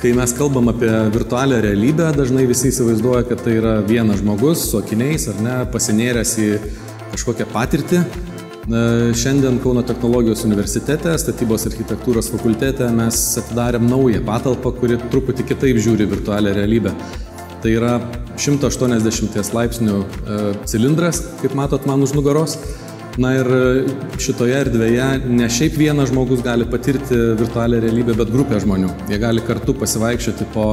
Kai mes kalbam apie virtualią realybę, dažnai visi įsivaizduoja, kad tai yra vienas žmogus su akiniais ar ne, pasinėręs į kažkokią patirtį. Šiandien Kauno technologijos universitete, statybos architektūros fakultete mes atidarėm naują patalpą, kuri truputį kitaip žiūri virtualią realybę. Tai yra 180 laipsnių cilindras, kaip matot man už nugaros. Na ir šitoje erdvėje ne šiaip vienas žmogus gali patirti virtualią realybę, bet grupė žmonių. Jie gali kartu pasivaikščioti po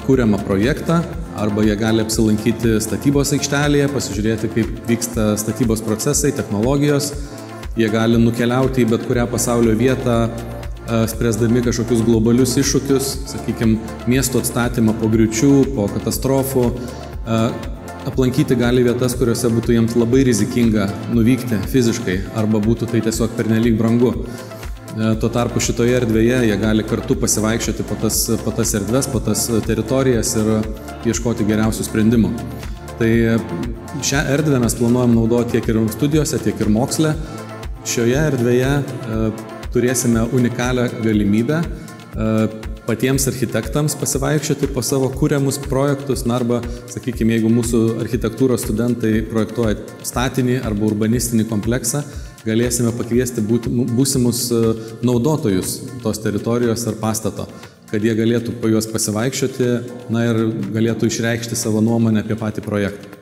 kuriamą projektą, arba jie gali apsilankyti statybos aikštelėje, pasižiūrėti, kaip vyksta statybos procesai, technologijos. Jie gali nukeliauti į bet kurią pasaulio vietą, spręsdami kažkokius globalius iššūkius, sakykime, miesto atstatymą po griūčių, po katastrofų. Aplankyti gali vietas, kuriuose būtų jiems labai rizikinga nuvykti fiziškai, arba būtų tai tiesiog pernelyg brangu. Tuo tarpu šitoje erdvėje jie gali kartu pasivaikščioti po tas erdves, po tas teritorijas ir ieškoti geriausių sprendimų. Tai šią erdvę mes planuojam naudoti tiek ir studijose, tiek ir moksle. Šioje erdvėje turėsime unikalią galimybę patiems architektams pasivaikščioti po savo kuriamus projektus, arba, sakykime, jeigu mūsų architektūros studentai projektuoja statinį arba urbanistinį kompleksą, galėsime pakviesti būsimus naudotojus tos teritorijos ar pastato, kad jie galėtų po juos pasivaikščioti, ir galėtų išreikšti savo nuomonę apie patį projektą.